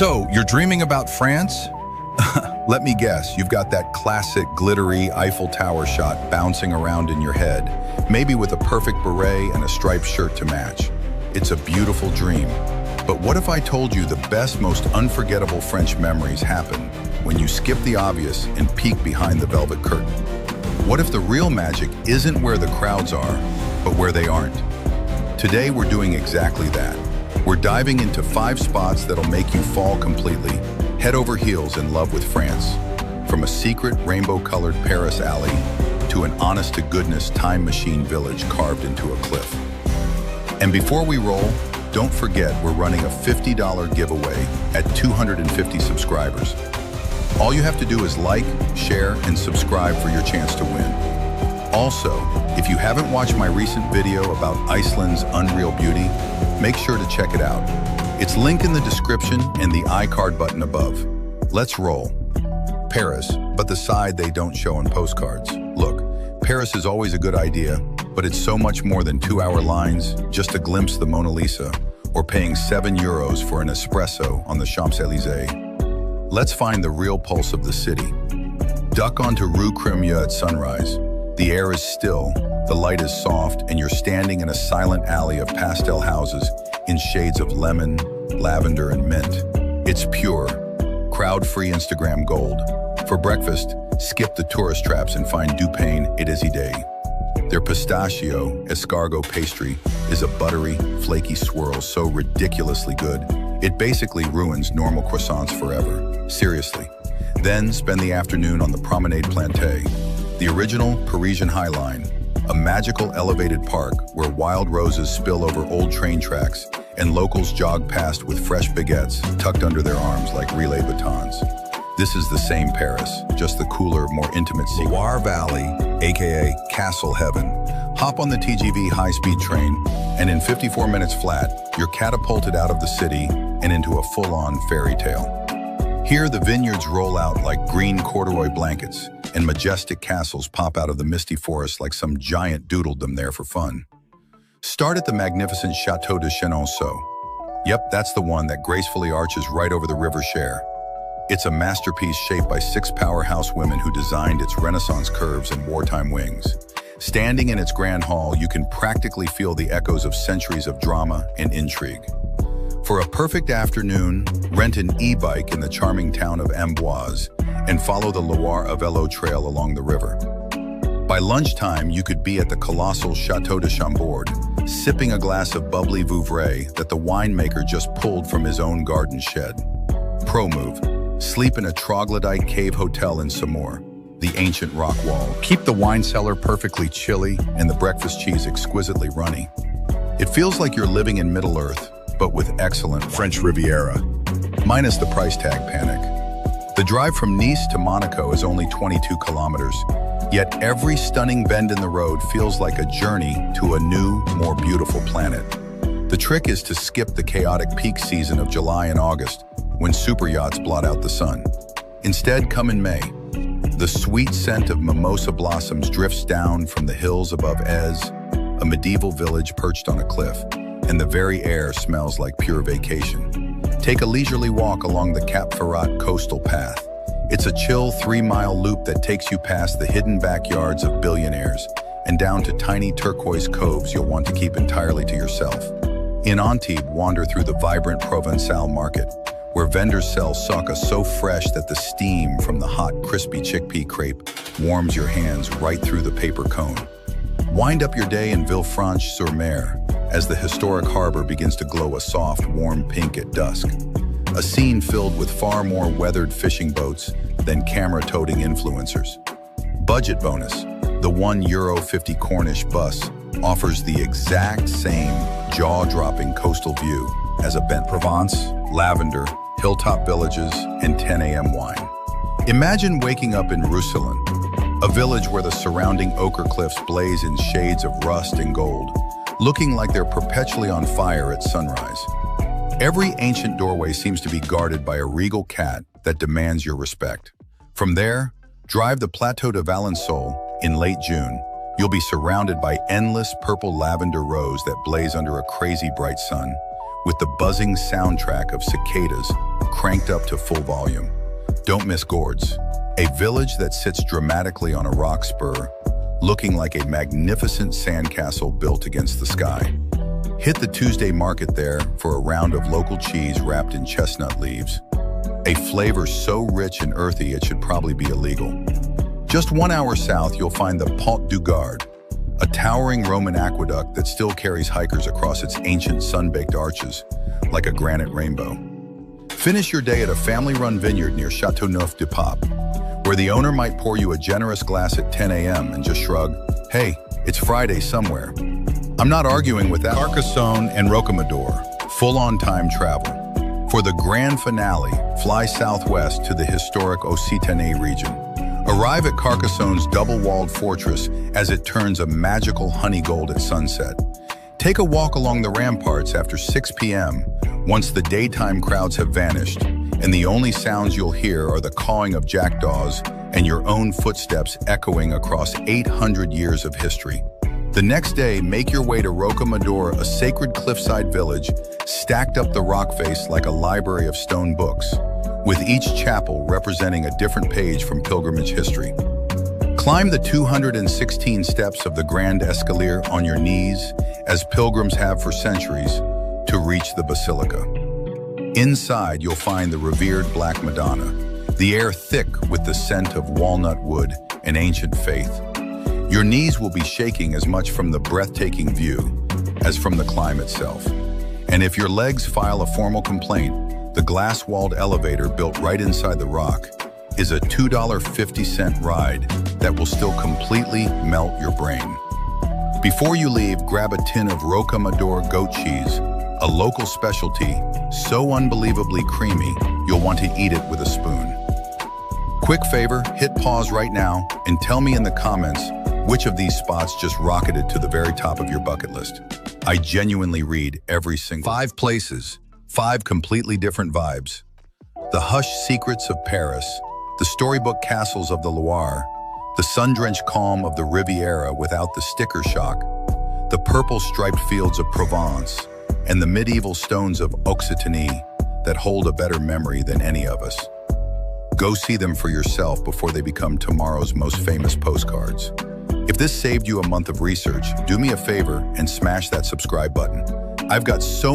So, you're dreaming about France? Let me guess, you've got that classic glittery Eiffel Tower shot bouncing around in your head, maybe with a perfect beret and a striped shirt to match. It's a beautiful dream. But what if I told you the best, most unforgettable French memories happen when you skip the obvious and peek behind the velvet curtain? What if the real magic isn't where the crowds are, but where they aren't? Today, we're doing exactly that. We're diving into 5 spots that'll make you fall completely, head over heels in love with France. From a secret rainbow-colored Paris alley to an honest-to-goodness time machine village carved into a cliff. And before we roll, don't forget we're running a $50 giveaway at 250 subscribers. All you have to do is like, share, and subscribe for your chance to win. Also, if you haven't watched my recent video about Iceland's unreal beauty, make sure to check it out. It's linked in the description and the iCard button above. Let's roll. Paris, but the side they don't show on postcards. Look, Paris is always a good idea, but it's so much more than 2-hour lines, just a glimpse of the Mona Lisa, or paying €7 for an espresso on the Champs-Élysées. Let's find the real pulse of the city. Duck onto Rue Crémieux at sunrise. The air is still, the light is soft, and you're standing in a silent alley of pastel houses in shades of lemon, lavender, and mint. It's pure, crowd-free Instagram gold. For breakfast, skip the tourist traps and find Du Pain et des Idées. Their pistachio escargot pastry is a buttery, flaky swirl so ridiculously good, it basically ruins normal croissants forever. Seriously. Then spend the afternoon on the Promenade Plantée, the original Parisian High Line, a magical elevated park where wild roses spill over old train tracks and locals jog past with fresh baguettes tucked under their arms like relay batons. This is the same Paris, just the cooler, more intimate Loire Valley, aka Castle Heaven. Hop on the TGV high-speed train, and in 54 minutes flat, you're catapulted out of the city and into a full-on fairy tale. Here, the vineyards roll out like green corduroy blankets, and majestic castles pop out of the misty forest like some giant doodled them there for fun. Start at the magnificent Chateau de Chenonceau. Yep, that's the one that gracefully arches right over the River Cher. It's a masterpiece shaped by 6 powerhouse women who designed its Renaissance curves and wartime wings. Standing in its grand hall, you can practically feel the echoes of centuries of drama and intrigue. For a perfect afternoon, rent an e-bike in the charming town of Amboise and follow the Loire Vélo trail along the river. By lunchtime, you could be at the colossal Chateau de Chambord, sipping a glass of bubbly Vouvray that the winemaker just pulled from his own garden shed. Pro move, sleep in a troglodyte cave hotel in Saumur, the ancient rock wall. Keep the wine cellar perfectly chilly and the breakfast cheese exquisitely runny. It feels like you're living in Middle-earth, but with excellent French Riviera, minus the price tag panic. The drive from Nice to Monaco is only 22 kilometers, yet every stunning bend in the road feels like a journey to a new, more beautiful planet. The trick is to skip the chaotic peak season of July and August, when super yachts blot out the sun. Instead, come in May. The sweet scent of mimosa blossoms drifts down from the hills above Èze, a medieval village perched on a cliff, and the very air smells like pure vacation. Take a leisurely walk along the Cap Ferrat coastal path. It's a chill 3-mile loop that takes you past the hidden backyards of billionaires and down to tiny turquoise coves you'll want to keep entirely to yourself. In Antibes, wander through the vibrant Provençal market, where vendors sell soca so fresh that the steam from the hot, crispy chickpea crepe warms your hands right through the paper cone. Wind up your day in Villefranche-sur-Mer as the historic harbor begins to glow a soft, warm pink at dusk. A scene filled with far more weathered fishing boats than camera-toting influencers. Budget bonus, the €1.50 Corniche bus offers the exact same jaw-dropping coastal view as a bent Provence, lavender, hilltop villages, and 10 a.m. wine. Imagine waking up in Roussillon, a village where the surrounding ochre cliffs blaze in shades of rust and gold, looking like they're perpetually on fire at sunrise. Every ancient doorway seems to be guarded by a regal cat that demands your respect. From there, drive the Plateau de Valensole in late June. You'll be surrounded by endless purple lavender rows that blaze under a crazy bright sun, with the buzzing soundtrack of cicadas cranked up to full volume. Don't miss Gourds, a village that sits dramatically on a rock spur, looking like a magnificent sandcastle built against the sky. Hit the Tuesday market there for a round of local cheese wrapped in chestnut leaves. A flavor so rich and earthy it should probably be illegal. Just 1 hour south, you'll find the Pont du Gard, a towering Roman aqueduct that still carries hikers across its ancient sun-baked arches like a granite rainbow. Finish your day at a family-run vineyard near Châteauneuf-du-Pape, where the owner might pour you a generous glass at 10 a.m. and just shrug, "Hey, it's Friday somewhere." I'm not arguing with that. Carcassonne and Rocamadour, full-on time travel. For the grand finale, fly southwest to the historic Occitanie region. Arrive at Carcassonne's double-walled fortress as it turns a magical honey gold at sunset. Take a walk along the ramparts after 6 p.m. once the daytime crowds have vanished, and the only sounds you'll hear are the cawing of jackdaws and your own footsteps echoing across 800 years of history. The next day, make your way to Rocamadour, a sacred cliffside village stacked up the rock face like a library of stone books, with each chapel representing a different page from pilgrimage history. Climb the 216 steps of the Grand Escalier on your knees, as pilgrims have for centuries, to reach the basilica. Inside, you'll find the revered Black Madonna, the air thick with the scent of walnut wood and ancient faith. Your knees will be shaking as much from the breathtaking view as from the climb itself. And if your legs file a formal complaint, the glass-walled elevator built right inside the rock is a $2.50 ride that will still completely melt your brain. Before you leave, grab a tin of Rocamadour goat cheese, a local specialty so unbelievably creamy you'll want to eat it with a spoon. Quick favor, hit pause right now and tell me in the comments which of these spots just rocketed to the very top of your bucket list. I genuinely read every single. 5 places, 5 completely different vibes. The hushed secrets of Paris, the storybook castles of the Loire, the sun-drenched calm of the Riviera without the sticker shock, the purple-striped fields of Provence, and the medieval stones of Occitanie that hold a better memory than any of us. Go see them for yourself before they become tomorrow's most famous postcards. If this saved you a month of research, do me a favor and smash that subscribe button. I've got so